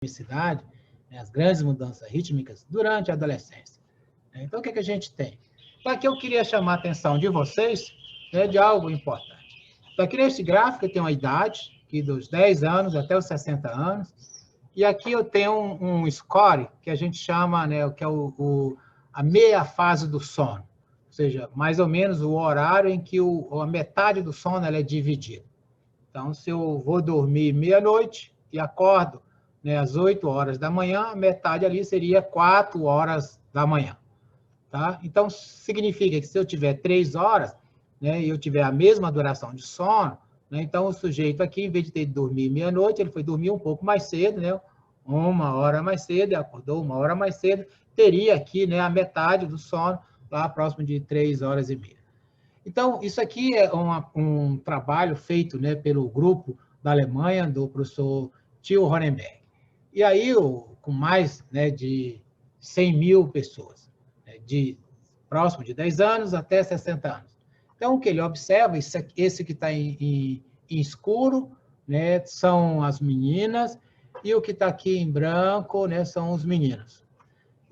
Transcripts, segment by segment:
ritmicidade, né, as grandes mudanças rítmicas durante a adolescência. Então, o que a gente tem? Então, aqui eu queria chamar a atenção de vocês, né, de algo importante. Então, aqui neste gráfico eu tenho a idade, aqui dos 10 anos até os 60 anos, e aqui eu tenho um score que a gente chama, né, que é a meia fase do sono, ou seja, mais ou menos o horário em que a metade do sono ela é dividida. Então, se eu vou dormir meia-noite e acordo, né, às 8 horas da manhã, a metade ali seria 4 horas da manhã. Tá? Então, significa que se eu tiver 3 horas, né, e eu tiver a mesma duração de sono, né, então o sujeito aqui, em vez de ter de dormir meia-noite, ele foi dormir um pouco mais cedo, né, 1 hora mais cedo, e acordou 1 hora mais cedo, teria aqui, né, a metade do sono, lá próximo de 3 horas e meia. Então, isso aqui é um trabalho feito, né, pelo grupo da Alemanha, do professor Till Hohenberg. E aí, com mais, né, de 100 mil pessoas, né, próximo de 10 anos até 60 anos. Então, o que ele observa, esse que está em escuro, né, são as meninas, e o que está aqui em branco, né, são os meninos.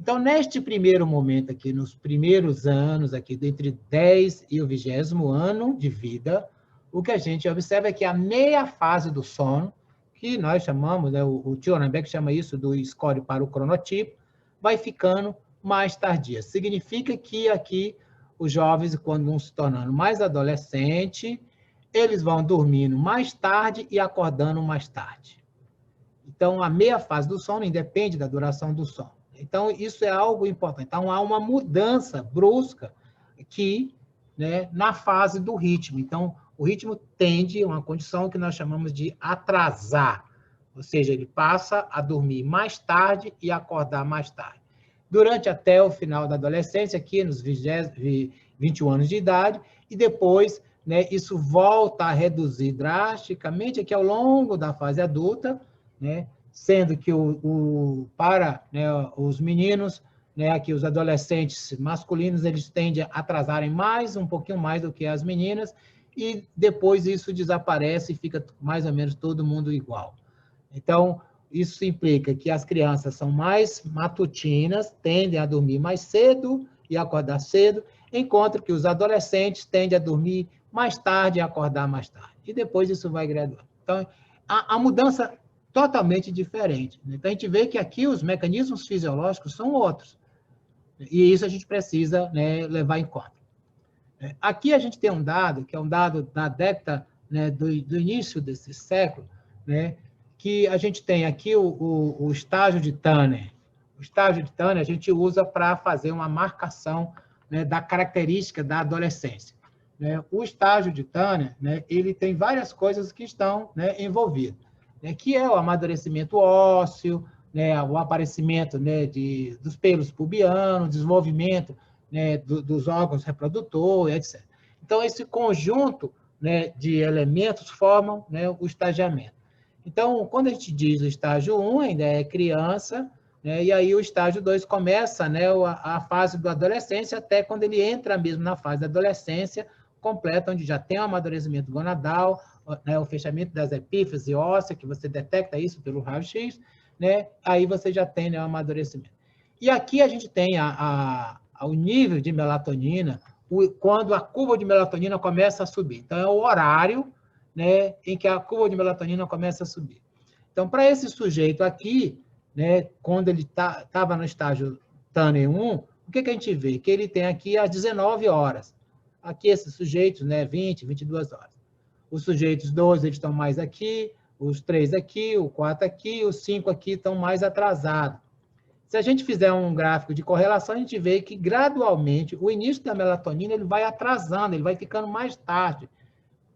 Então, neste primeiro momento aqui, nos primeiros anos, aqui, entre 10 e o 20º ano de vida, o que a gente observa é que a meia fase do sono, que nós chamamos, né, o Thornbeck chama isso do score para o cronotipo, vai ficando mais tardia. Significa que aqui os jovens, quando vão se tornando mais adolescentes, eles vão dormindo mais tarde e acordando mais tarde. Então, a meia fase do sono independe da duração do sono. Então, isso é algo importante. Então, há uma mudança brusca aqui, né, na fase do ritmo. Então, o ritmo tende a uma condição que nós chamamos de atrasar, ou seja, ele passa a dormir mais tarde e acordar mais tarde. Durante até o final da adolescência, aqui nos 21 anos de idade, e depois, né, isso volta a reduzir drasticamente aqui ao longo da fase adulta, né, sendo que para, né, os meninos, né, aqui os adolescentes masculinos, eles tendem a atrasarem um pouquinho mais do que as meninas, e depois isso desaparece e fica mais ou menos todo mundo igual. Então, isso implica que as crianças são mais matutinas, tendem a dormir mais cedo e acordar cedo, enquanto que os adolescentes tendem a dormir mais tarde e acordar mais tarde. E depois isso vai graduando. Então, a mudança totalmente diferente. Então, a gente vê que aqui os mecanismos fisiológicos são outros. E isso a gente precisa, né, levar em conta. Aqui a gente tem um dado, que é um dado da década, né, do início desse século, né, que a gente tem aqui o estágio de Tanner. O estágio de Tanner a gente usa para fazer uma marcação, né, da característica da adolescência. Né? O estágio de Tanner, né, ele tem várias coisas que estão, né, envolvidas, né, que é o amadurecimento ósseo, né, o aparecimento, né, dos pelos pubianos, desenvolvimento, né, dos órgãos reprodutores, etc. Então, esse conjunto, né, de elementos formam, né, o estagiamento. Então, quando a gente diz o estágio 1, ainda é criança, né, e aí o estágio 2 começa, né, a fase da adolescência, até quando ele entra mesmo na fase da adolescência completa, onde já tem o amadurecimento gonadal, né, o fechamento das epífises ósseas, que você detecta isso pelo raio-x, né, aí você já tem, né, o amadurecimento. E aqui a gente tem o nível de melatonina, quando a curva de melatonina começa a subir. Então, é o horário, né, em que a curva de melatonina começa a subir. Então, para esse sujeito aqui, né, quando ele estava no estágio Tanner 1, o que a gente vê? Que ele tem aqui às 19 horas. Aqui esses sujeitos, né, 20, 22 horas. Os sujeitos 2, eles estão mais aqui, os 3 aqui, o 4 aqui, os 5 aqui estão mais atrasados. Se a gente fizer um gráfico de correlação, a gente vê que, gradualmente, o início da melatonina ele vai atrasando, ele vai ficando mais tarde,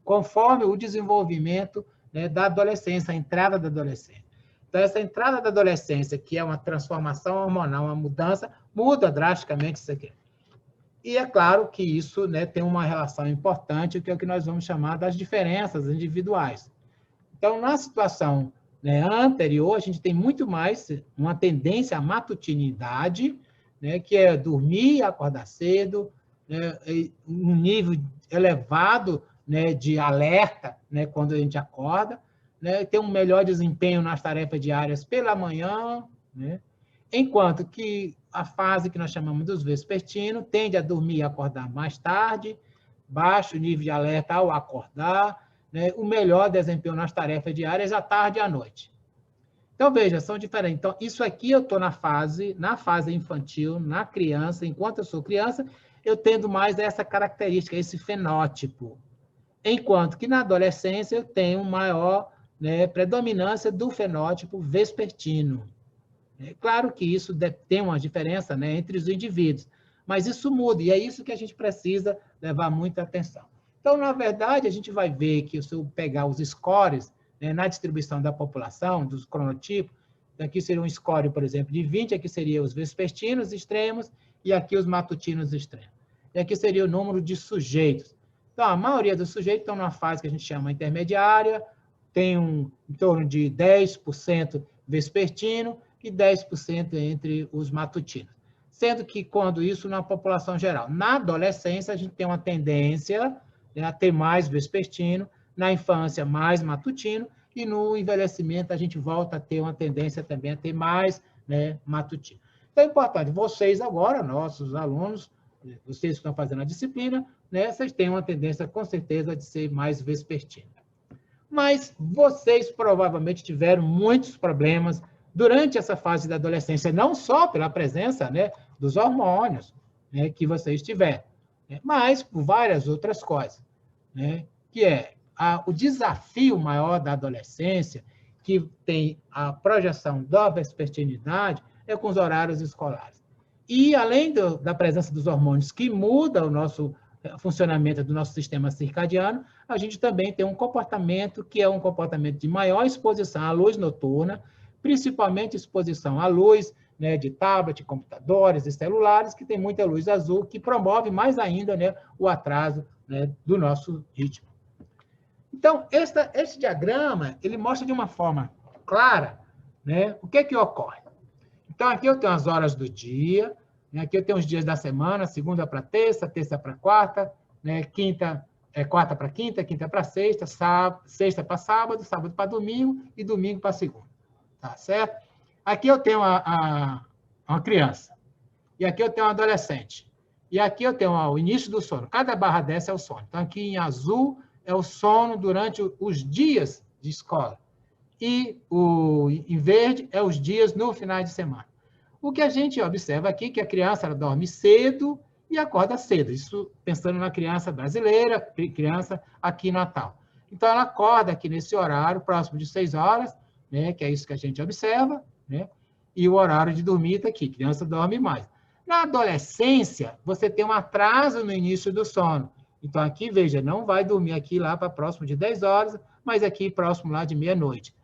conforme o desenvolvimento, né, da adolescência, a entrada da adolescência. Então, essa entrada da adolescência, que é uma transformação hormonal, uma mudança, muda drasticamente isso aqui. E é claro que isso, né, tem uma relação importante, que é o que nós vamos chamar das diferenças individuais. Então, na situação, né, anterior, a gente tem muito mais uma tendência à matutinidade, né, que é dormir e acordar cedo, né, um nível elevado, né, de alerta, né, quando a gente acorda, né, ter um melhor desempenho nas tarefas diárias pela manhã, né, enquanto que a fase que nós chamamos dos vespertinos tende a dormir e acordar mais tarde, baixo nível de alerta ao acordar, né, o melhor desempenho nas tarefas diárias à tarde e à noite. Então, veja, são diferentes. Então, isso aqui eu estou na fase infantil, na criança, enquanto eu sou criança, eu tendo mais essa característica, esse fenótipo. Enquanto que na adolescência eu tenho maior, né, predominância do fenótipo vespertino. É claro que isso tem uma diferença, né, entre os indivíduos, mas isso muda, e é isso que a gente precisa levar muita atenção. Então, na verdade, a gente vai ver que se eu pegar os scores, né, na distribuição da população, dos cronotipos, aqui seria um score, por exemplo, de 20, aqui seria os vespertinos extremos, e aqui os matutinos extremos. E aqui seria o número de sujeitos. Então, a maioria dos sujeitos estão numa fase que a gente chama intermediária, tem em torno de 10% vespertino e 10% entre os matutinos. Sendo que, quando isso na população geral. Na adolescência, a gente tem uma tendência, né, a ter mais vespertino, na infância, mais matutino, e no envelhecimento, a gente volta a ter uma tendência também a ter mais, né, matutino. Então, é importante, vocês agora, nossos alunos, vocês que estão fazendo a disciplina, né, vocês têm uma tendência, com certeza, de ser mais vespertino. Mas vocês provavelmente tiveram muitos problemas durante essa fase da adolescência, não só pela presença, né, dos hormônios, né, que vocês tiveram, né, mas por várias outras coisas, né, que é o desafio maior da adolescência, que tem a projeção da vespertinidade, é com os horários escolares. E, além da presença dos hormônios que muda o nosso funcionamento do nosso sistema circadiano, a gente também tem um comportamento que é um comportamento de maior exposição à luz noturna, principalmente exposição à luz, né, de tablet, computadores e celulares, que tem muita luz azul, que promove mais ainda, né, o atraso, né, do nosso ritmo. Então, esse diagrama, ele mostra de uma forma clara, né, o que é que ocorre. Então, aqui eu tenho as horas do dia, né, aqui eu tenho os dias da semana, segunda para terça, terça para quarta, né, quarta para quinta, quinta para sexta, sexta para sábado, sábado para domingo e domingo para segunda. Tá certo? Aqui eu tenho uma criança. E aqui eu tenho um adolescente. E aqui eu tenho o início do sono. Cada barra dessa é o sono. Então, aqui em azul é o sono durante os dias de escola. E em verde é os dias no final de semana. O que a gente observa aqui é que a criança ela dorme cedo e acorda cedo. Isso pensando na criança brasileira, criança aqui em Natal. Então, ela acorda aqui nesse horário, próximo de 6 horas, né, que é isso que a gente observa, né, e o horário de dormir está aqui, criança dorme mais. Na adolescência, você tem um atraso no início do sono. Então, aqui, veja, não vai dormir aqui lá para próximo de 10 horas, mas aqui próximo lá de meia-noite.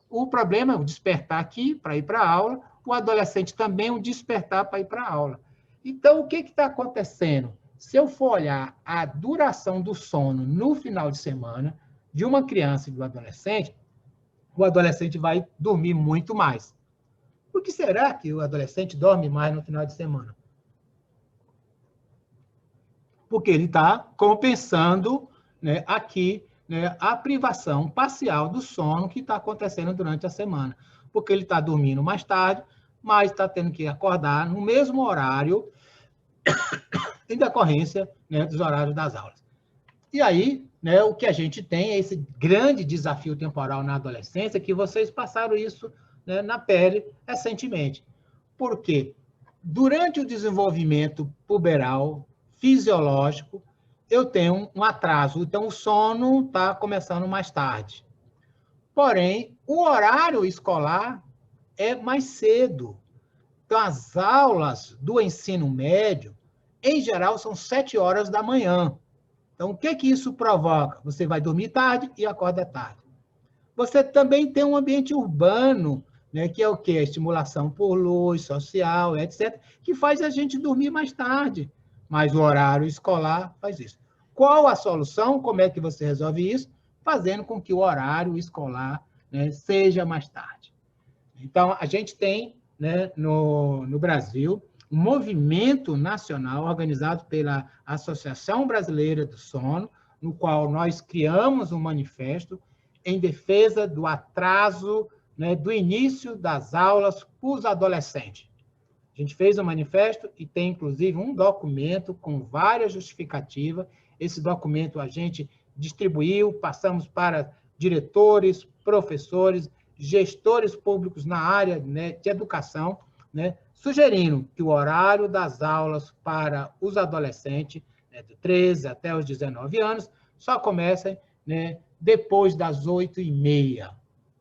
O problema é o despertar aqui para ir para a aula, o adolescente também o despertar para ir para a aula. Então, o que está acontecendo? Se eu for olhar a duração do sono no final de semana de uma criança e do adolescente, o adolescente vai dormir muito mais. Por que será que o adolescente dorme mais no final de semana? Porque ele está compensando, né, aqui, né, a privação parcial do sono que está acontecendo durante a semana. Porque ele está dormindo mais tarde, mas está tendo que acordar no mesmo horário em decorrência, né, dos horários das aulas. E aí, né, o que a gente tem é esse grande desafio temporal na adolescência, que vocês passaram isso, né, na pele recentemente. Por quê? Durante o desenvolvimento puberal, fisiológico, eu tenho um atraso. Então, o sono está começando mais tarde. Porém, o horário escolar é mais cedo. Então, as aulas do ensino médio, em geral, são 7 horas da manhã. Então, o que isso provoca? Você vai dormir tarde e acorda tarde. Você também tem um ambiente urbano, né, que é o quê? A estimulação por luz, social, etc., que faz a gente dormir mais tarde. Mas o horário escolar faz isso. Qual a solução? Como é que você resolve isso? Fazendo com que o horário escolar, né, seja mais tarde. Então, a gente tem, né, no Brasil um movimento nacional organizado pela Associação Brasileira do Sono, no qual nós criamos um manifesto em defesa do atraso, né, do início das aulas para os adolescentes. A gente fez um manifesto e tem, inclusive, um documento com várias justificativas. Esse documento a gente distribuiu, passamos para diretores, professores, gestores públicos na área, né, de educação, né, sugerindo que o horário das aulas para os adolescentes, né, de 13 até os 19 anos, só comecem, né, depois das 8h30,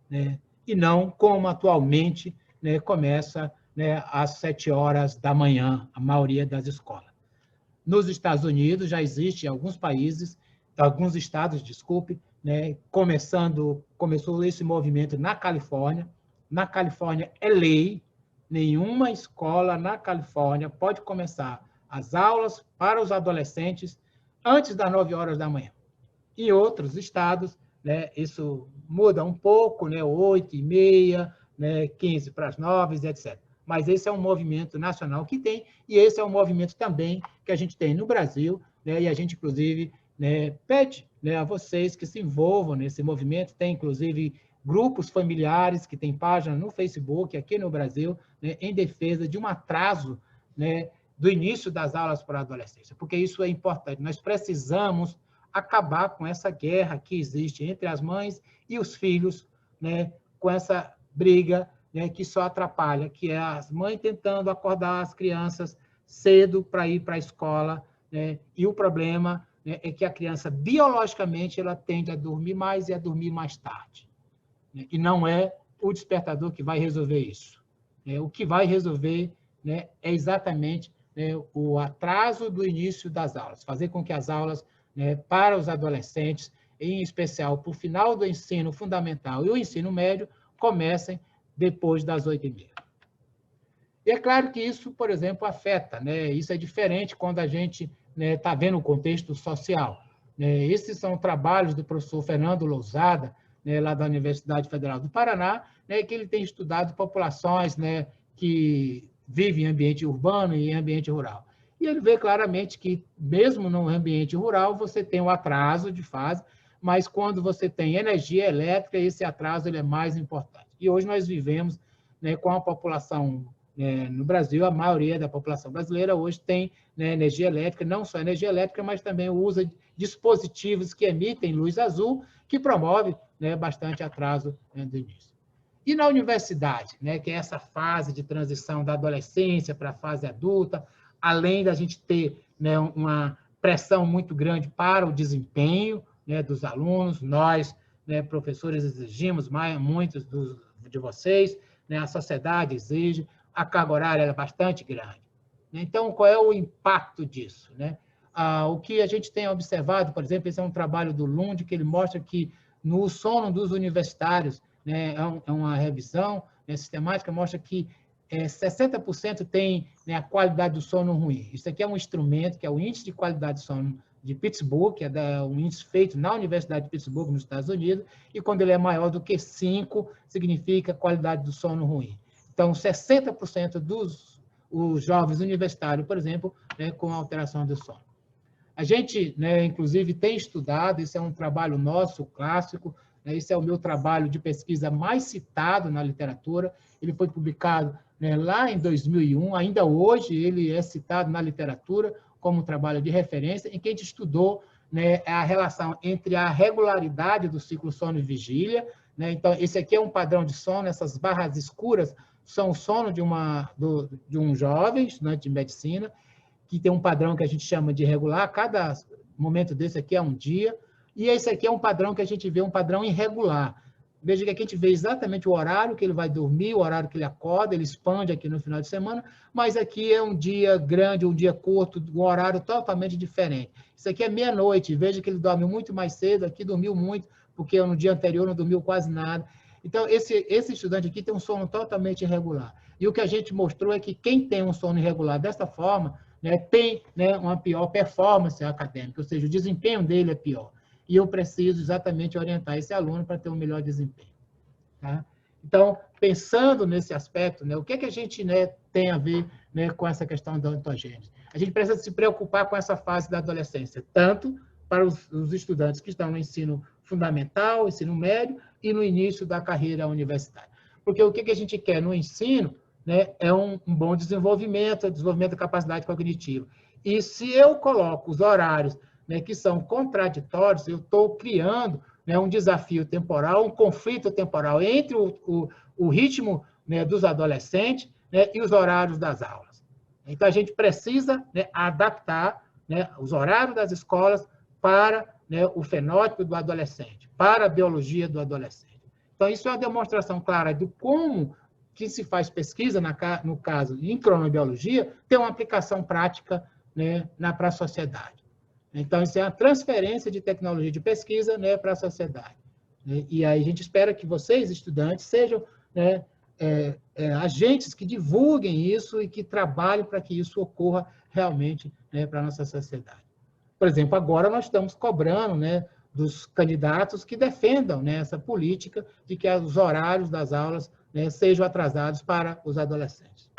né, e não como atualmente, né, começa, né, às 7 horas da manhã, a maioria das escolas. Nos Estados Unidos já existe em alguns países, alguns estados, desculpe, né, começou esse movimento na Califórnia. Na Califórnia é lei, nenhuma escola na Califórnia pode começar as aulas para os adolescentes antes das 9 horas da manhã. Em outros estados, né, isso muda um pouco, né, 8h30, né, 8h45, etc. Mas esse é um movimento nacional que tem, e esse é um movimento também que a gente tem no Brasil, né, e a gente, inclusive, né, pede, né, a vocês que se envolvam nesse movimento. Tem, inclusive, grupos familiares que têm página no Facebook, aqui no Brasil, né, em defesa de um atraso, né, do início das aulas para a adolescência, porque isso é importante. Nós precisamos acabar com essa guerra que existe entre as mães e os filhos, né, com essa briga, né, que só atrapalha, que é as mães tentando acordar as crianças cedo para ir para a escola, né, e o problema, né, é que a criança, biologicamente, ela tende a dormir mais e a dormir mais tarde, né, e não é o despertador que vai resolver isso. O que vai resolver, né, é exatamente, né, o atraso do início das aulas, fazer com que as aulas, né, para os adolescentes, em especial para o final do ensino fundamental e o ensino médio, comecem depois das 8h30. E é claro que isso, por exemplo, afeta, né? Isso é diferente quando a gente, né, está vendo o contexto social, né? Esses são trabalhos do professor Fernando Lousada, né, lá da Universidade Federal do Paraná, né, que ele tem estudado populações, né, que vivem em ambiente urbano e em ambiente rural. E ele vê claramente que, mesmo no ambiente rural, você tem um atraso de fase, mas quando você tem energia elétrica, esse atraso ele é mais importante. E hoje nós vivemos, né, com a população, né, no Brasil, a maioria da população brasileira hoje tem, né, energia elétrica, não só energia elétrica, mas também usa dispositivos que emitem luz azul, que promove, né, bastante atraso, né, do início. E na universidade, né, que é essa fase de transição da adolescência para a fase adulta, além da gente ter, né, uma pressão muito grande para o desempenho, né, dos alunos, nós, né, professores, exigimos muitos de vocês, né, a sociedade exige, a carga horária é bastante grande. Então, qual é o impacto disso, né? O que a gente tem observado, por exemplo, esse é um trabalho do Lund, que ele mostra que no sono dos universitários, né, é uma revisão, né, sistemática, mostra que 60% tem, né, a qualidade do sono ruim. Isso aqui é um instrumento, que é o Índice de Qualidade de Sono de Pittsburgh, que é um índice feito na Universidade de Pittsburgh, nos Estados Unidos, e quando ele é maior do que 5, significa qualidade do sono ruim. Então, 60% dos os jovens universitários, por exemplo, né, com alteração do sono. A gente, né, inclusive, tem estudado, isso é um trabalho nosso, clássico, né, esse é o meu trabalho de pesquisa mais citado na literatura, ele foi publicado, né, lá em 2001, ainda hoje ele é citado na literatura como um trabalho de referência, em que a gente estudou, né, a relação entre a regularidade do ciclo sono e vigília, né, então, esse aqui é um padrão de sono, essas barras escuras são o sono de um jovem, estudante de medicina, que tem um padrão que a gente chama de regular, cada momento desse aqui é um dia, e esse aqui é um padrão que a gente vê, um padrão irregular. Veja que aqui a gente vê exatamente o horário que ele vai dormir, o horário que ele acorda, ele expande aqui no final de semana, mas aqui é um dia grande, um dia curto, um horário totalmente diferente. Isso aqui é meia-noite, veja que ele dorme muito mais cedo, aqui dormiu muito, porque no dia anterior não dormiu quase nada. Então, esse estudante aqui tem um sono totalmente irregular. E o que a gente mostrou é que quem tem um sono irregular dessa forma, né, tem, né, uma pior performance acadêmica, ou seja, o desempenho dele é pior. E eu preciso exatamente orientar esse aluno para ter um melhor desempenho. Tá? Então, pensando nesse aspecto, né, o que a gente, né, tem a ver, né, com essa questão da ontogênese? A gente precisa se preocupar com essa fase da adolescência, tanto para os estudantes que estão no ensino fundamental, ensino médio e no início da carreira universitária. Porque o que a gente quer no ensino, né, é um bom desenvolvimento da capacidade cognitiva. E se eu coloco os horários, né, que são contraditórios, eu estou criando, né, um desafio temporal, um conflito temporal entre o ritmo, né, dos adolescentes, né, e os horários das aulas. Então, a gente precisa, né, adaptar, né, os horários das escolas para, né, o fenótipo do adolescente, para a biologia do adolescente. Então, isso é uma demonstração clara de como que se faz pesquisa, no caso, em cronobiologia, tem uma aplicação prática, né, para a sociedade. Então, isso é uma transferência de tecnologia de pesquisa, né, para a sociedade. E aí a gente espera que vocês, estudantes, sejam, né, agentes que divulguem isso e que trabalhem para que isso ocorra realmente, né, para a nossa sociedade. Por exemplo, agora nós estamos cobrando, né, dos candidatos que defendam, né, essa política de que os horários das aulas, né, sejam atrasados para os adolescentes.